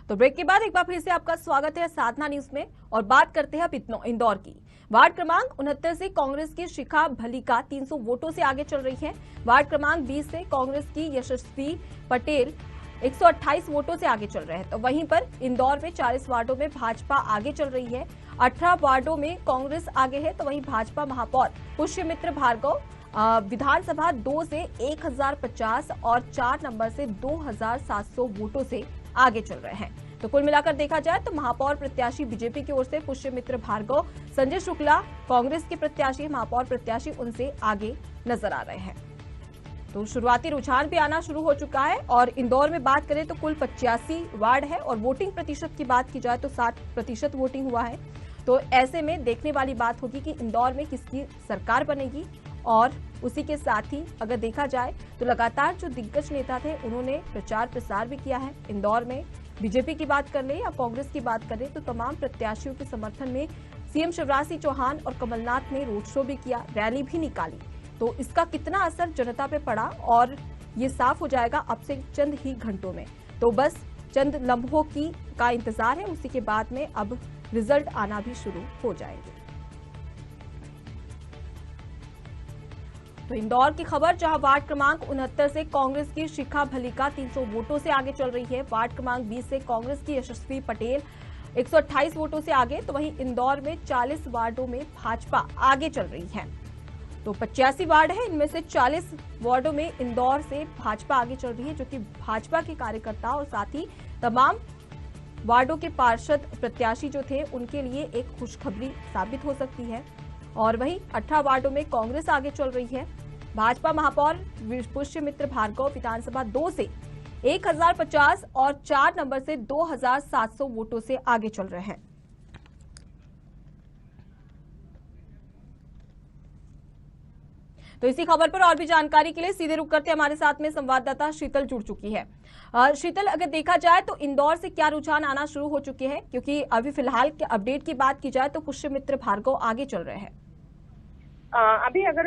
तो ब्रेक के बाद एक बार फिर से आपका स्वागत है साधना न्यूज में और बात करते हैं अब इंदौर की। वार्ड क्रमांक 69 से कांग्रेस की शिखा भलिका 300 वोटों से आगे चल रही है। वार्ड क्रमांक 20 से कांग्रेस की यशस्वी पटेल 128 वोटों से आगे चल रहे हैं। तो वहीं पर इंदौर में 40 वार्डों में भाजपा आगे चल रही है। 18 वार्डों में कांग्रेस आगे है, तो वहीं भाजपा महापौर पुष्यमित्र भार्गव विधानसभा 2 से 1050 और 4 नंबर से 2700 वोटों से आगे चल रहे हैं। तो कुल मिलाकर देखा जाए तो महापौर प्रत्याशी बीजेपी की ओर से पुष्यमित्र भार्गव, संजय शुक्ला कांग्रेस के प्रत्याशी, महापौर प्रत्याशी उनसे आगे नजर आ रहे हैं। तो शुरुआती रुझान भी आना शुरू हो चुका है और इंदौर में बात करें तो कुल 85 वार्ड है और वोटिंग प्रतिशत की बात की जाए तो 60% वोटिंग हुआ है। तो ऐसे में देखने वाली बात होगी कि इंदौर में किसकी सरकार बनेगी। और उसी के साथ ही अगर देखा जाए तो लगातार जो दिग्गज नेता थे उन्होंने प्रचार प्रसार भी किया है। इंदौर में बीजेपी की बात कर ले या कांग्रेस की बात करें तो तमाम प्रत्याशियों के समर्थन में सीएम शिवराज सिंह चौहान और कमलनाथ ने रोड शो भी किया, रैली भी निकाली। तो इसका कितना असर जनता पे पड़ा और ये साफ हो जाएगा अब से चंद ही घंटों में। तो बस चंद लम्हों का इंतजार है, उसी के बाद में अब रिजल्ट आना भी शुरू हो जाएंगे। तो इंदौर की खबर, जहां वार्ड क्रमांक 69 से कांग्रेस की शिखा भलिका 300 वोटों से आगे चल रही है। वार्ड क्रमांक 20 से कांग्रेस की यशस्वी पटेल 128 वोटों से आगे। तो वहीं इंदौर में 40 वार्डों में भाजपा आगे चल रही है। तो 85 वार्ड है, इनमें से 40 वार्डों में इंदौर से भाजपा आगे चल रही है, जो कि भाजपा के कार्यकर्ता और साथ ही तमाम वार्डों के पार्षद प्रत्याशी जो थे उनके लिए एक खुशखबरी साबित हो सकती है। और वहीं 18 वार्डों में कांग्रेस आगे चल रही है। भाजपा महापौर पुष्यमित्र भार्गव विधानसभा 2 से 1050 और 4 नंबर से 2700 वोटों से आगे चल रहे हैं। तो इसी खबर पर और भी जानकारी के लिए सीधे रुक करते हमारे साथ में संवाददाता शीतल जुड़ चुकी है। शीतल, अगर देखा जाए तो इंदौर से क्या रुझान आना शुरू हो चुके हैं, क्योंकि अभी फिलहाल के अपडेट की बात की जाए तो पुष्यमित्र भार्गव आगे चल रहे हैं। अभी अगर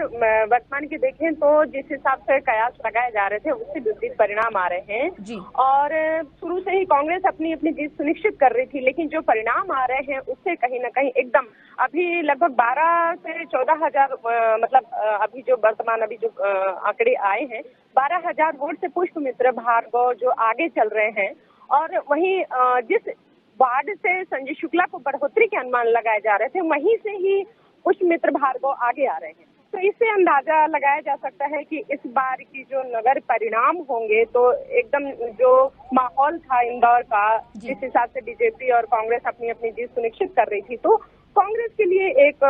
वर्तमान की देखें तो जिस हिसाब से कयास लगाए जा रहे थे उससे विपरीत परिणाम आ रहे हैं जी। और शुरू से ही कांग्रेस अपनी अपनी जीत सुनिश्चित कर रही थी, लेकिन जो परिणाम आ रहे हैं उससे कहीं ना कहीं एकदम अभी लगभग 12 से 14,000 मतलब अभी जो वर्तमान अभी जो आंकड़े आए हैं 12,000 वोट से पुष्यमित्र भार्गव जो आगे चल रहे हैं। और वहीं जिस वार्ड से संजय शुक्ला को बढ़ोतरी के अनुमान लगाए जा रहे थे वहीं से ही पुष्यमित्र भार्गव आगे आ रहे हैं। तो इससे अंदाजा लगाया जा सकता है कि इस बार की जो नगर परिणाम होंगे तो एकदम जो माहौल था इंदौर का, जिस हिसाब से बीजेपी और कांग्रेस अपनी अपनी जीत सुनिश्चित कर रही थी, तो कांग्रेस के लिए एक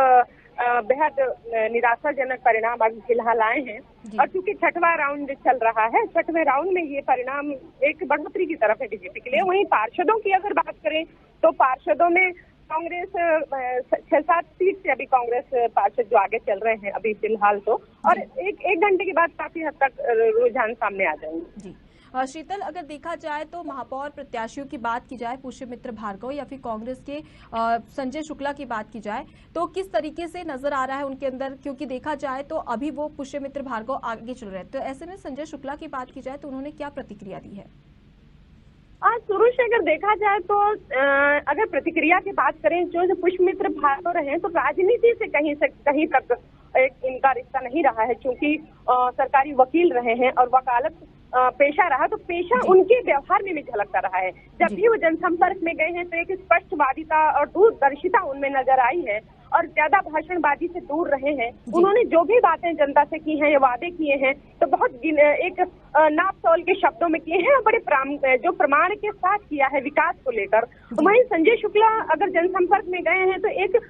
बेहद निराशाजनक परिणाम अभी फिलहाल आए हैं। और चूंकि 6वां राउंड चल रहा है, 6वें राउंड में ये परिणाम एक बढ़ोतरी की तरफ है बीजेपी के लिए। वहीं पार्षदों की अगर बात करें तो पार्षदों में कांग्रेस 6-7 सीट से अभी कांग्रेस पार्षद जो आगे चल रहे हैं अभी फिलहाल तो, और एक घंटे के बाद काफी हद तक रुझान सामने आ जाएंगे। जी शीतल, अगर देखा जाए तो महापौर प्रत्याशियों की बात की जाए पुष्यमित्र भार्गव या फिर कांग्रेस के संजय शुक्ला की बात की जाए तो किस तरीके से नजर आ रहा है उनके अंदर, क्योंकि देखा जाए तो अभी वो पुष्यमित्र भार्गव आगे चल रहे हैं। तो ऐसे में संजय शुक्ला की बात की जाए तो उन्होंने क्या प्रतिक्रिया दी है? आज शुरू से अगर देखा जाए तो अगर प्रतिक्रिया की बात करें जो पुष्यमित्र भार्गव रहे तो राजनीति से कहीं तक इनका रिश्ता नहीं रहा है, क्योंकि सरकारी वकील रहे हैं और वकालत पेशा रहा, तो पेशा उनके व्यवहार में भी झलकता रहा है। जब भी वो जनसंपर्क में गए हैं तो एक स्पष्टवादिता और दूरदर्शिता उनमें नजर आई है और ज्यादा भाषणबाजी से दूर रहे हैं। उन्होंने जो भी बातें जनता से की हैं या वादे किए हैं तो बहुत एक नाप तौल के शब्दों में किए हैं और बड़े जो प्रमाण के साथ किया है विकास को लेकर। वहीं संजय शुक्ला अगर जनसंपर्क में गए हैं तो एक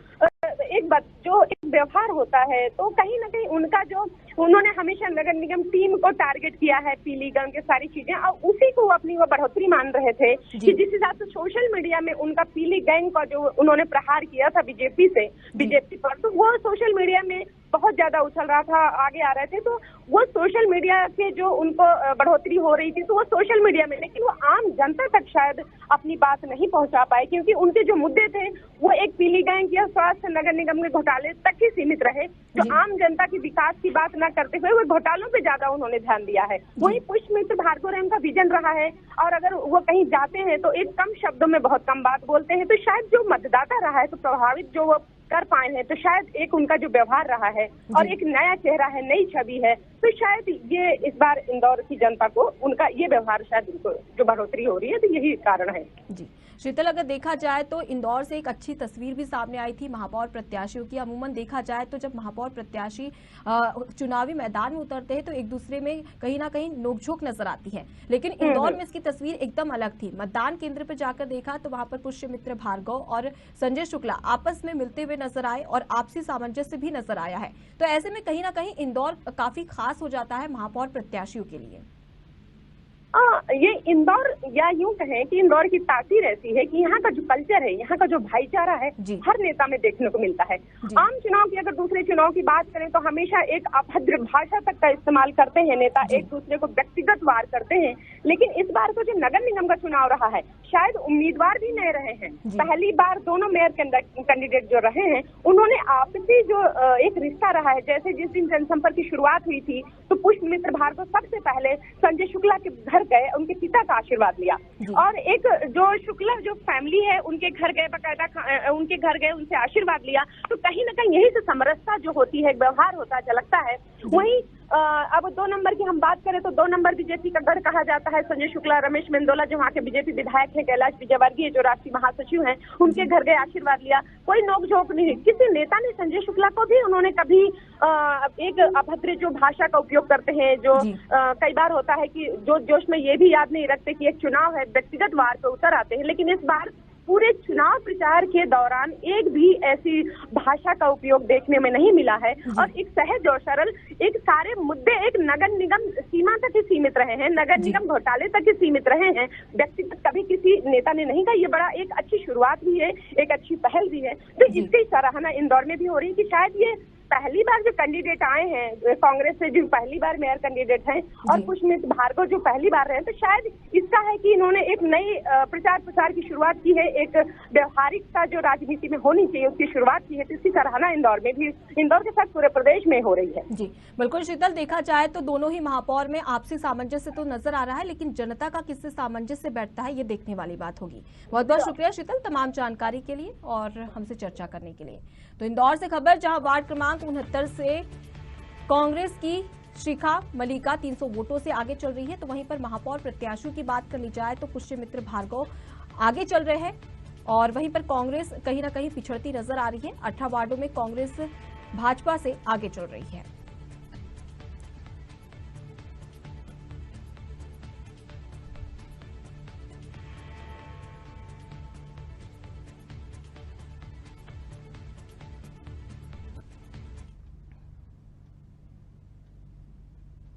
व्यवहार होता है, तो कहीं ना कहीं उनका जो उन्होंने हमेशा नगर निगम टीम को टारगेट किया है, पीली गंग के सारी चीजें, और उसी को अपनी वो बढ़ोतरी मान रहे थे कि जिस हिसाब से सोशल मीडिया में उनका पीली गैंग का जो उन्होंने प्रहार किया था बीजेपी पर, तो वो सोशल मीडिया में बहुत ज्यादा उछल रहा था, आगे आ रहे थे, तो वो सोशल मीडिया के जो उनको बढ़ोतरी हो रही थी तो वो सोशल मीडिया में, लेकिन वो आम जनता तक शायद अपनी बात नहीं पहुंचा पाए, क्योंकि उनके जो मुद्दे थे वो एक पीली बैंक या स्वास्थ्य नगर निगम के घोटाले तक ही सीमित रहे। जो आम जनता की विकास की बात न करते हुए वो घोटालों पे ज्यादा उन्होंने ध्यान दिया है। वही पुष्पमित्र भार्गव का विजन रहा है, और अगर वो कहीं जाते हैं तो एक कम शब्दों में बहुत कम बात बोलते हैं, तो शायद जो मतदाता रहा है तो प्रभावित जो वो कर पाए हैं, तो शायद एक उनका जो व्यवहार रहा है और एक नया चेहरा है, नई छवि है, तो शायद ये इस बार इंदौर की जनता को उनका ये व्यवहार शायद उनको जो बढ़ोतरी हो रही है तो यही कारण है। जी शीतल, अगर देखा जाए तो इंदौर से एक अच्छी तस्वीर भी सामने आई थी महापौर प्रत्याशियों की। अमूमन देखा जाए तो जब महापौर प्रत्याशी चुनावी मैदान में उतरते हैं तो एक दूसरे में कहीं ना कहीं नोकझोंक नजर आती है, लेकिन इंदौर में इसकी तस्वीर एकदम अलग थी। मतदान केंद्र पर जाकर देखा तो वहां पर पुष्पमित्र भार्गव और संजय शुक्ला आपस में मिलते हुए नजर आए और आपसी सामंजस्य भी नजर आया है। तो ऐसे में कहीं ना कहीं इंदौर काफी खास हो जाता है महापौर प्रत्याशियों के लिए। ये इंदौर, या यूं कहें कि इंदौर की तासीर ऐसी है कि यहाँ का जो कल्चर है, यहाँ का जो भाईचारा है, हर नेता में देखने को मिलता है। आम चुनाव की अगर दूसरे चुनाव की बात करें तो हमेशा एक अभद्र भाषा तक का इस्तेमाल करते हैं नेता, एक दूसरे को व्यक्तिगत वार करते हैं। लेकिन इस बार तो जो नगर निगम का चुनाव रहा है, शायद उम्मीदवार भी नए रहे हैं। पहली बार दोनों मेयर कैंडिडेट जो रहे हैं उन्होंने आपसी जो एक रिश्ता रहा है, जैसे जिस दिन जनसंपर्क की शुरुआत हुई थी तो पुष्पमित्र भार्गव सबसे पहले संजय शुक्ला के घर गए, उनके पिता का आशीर्वाद लिया, और एक जो शुक्ला जो फैमिली है उनके घर गए, बकायदा उनके घर गए, उनसे आशीर्वाद लिया। तो कहीं ना कहीं यही से समरसता जो होती है, व्यवहार होता झलकता है। वहीं अब 2 नंबर की हम बात करें तो 2 नंबर बीजेपी का गढ़ कहा जाता है संजय शुक्ला। रमेश मेंदोला जो वहाँ के बीजेपी विधायक हैं, कैलाश विजयवर्गीय जो राष्ट्रीय महासचिव हैं, उनके घर गए, आशीर्वाद लिया। कोई नोकझोंक नहीं, किसी नेता ने संजय शुक्ला को भी उन्होंने कभी एक अभद्र जो भाषा का उपयोग करते हैं, जो कई बार होता है कि जो जोश में ये भी याद नहीं रखते कि एक चुनाव है, व्यक्तिगत वार पे उतर आते हैं। लेकिन इस बार पूरे चुनाव प्रचार के दौरान एक भी ऐसी भाषा का उपयोग देखने में नहीं मिला है, और एक सहज और सरल, एक सारे मुद्दे एक नगर निगम सीमा तक ही सीमित रहे हैं, नगर निगम घोटाले तक ही सीमित रहे हैं। व्यक्तिगत कभी किसी नेता ने नहीं कहा। ये बड़ा एक अच्छी शुरुआत भी है, एक अच्छी पहल भी है, तो इसकी सराहना इंदौर में भी हो रही है कि शायद ये पहली बार जो कैंडिडेट आए हैं कांग्रेस से, जो पहली बार मेयर कैंडिडेट हैं, और पुष्पमित्र भार्गव जो पहली बार रहे हैं, तो शायद इसका है कि इन्होंने एक नई प्रचार प्रसार की शुरुआत की है, एक व्यवहारिकता जो राजनीति में होनी चाहिए उसकी शुरुआत की है। तो इसकी सराहना इंदौर में भी, इंदौर के साथ पूरे प्रदेश में हो रही है। जी बिल्कुल शीतल, देखा जाए तो दोनों ही महापौर में आपसी सामंजस्य तो नजर आ रहा है, लेकिन जनता का किससे सामंजस्य बैठता है ये देखने वाली बात होगी। बहुत बहुत शुक्रिया शीतल तमाम जानकारी के लिए और हमसे चर्चा करने के लिए। तो इंदौर से खबर, जहां वार्ड क्रमांक 69 से कांग्रेस की शिखा मलिका 300 वोटों से आगे चल रही है, तो वहीं पर महापौर प्रत्याशियों की बात कर ली जाए तो पुष्पमित्र भार्गव आगे चल रहे हैं और वहीं पर कांग्रेस कहीं ना कहीं पिछड़ती नजर आ रही है। 18 वार्डों में कांग्रेस भाजपा से आगे चल रही है।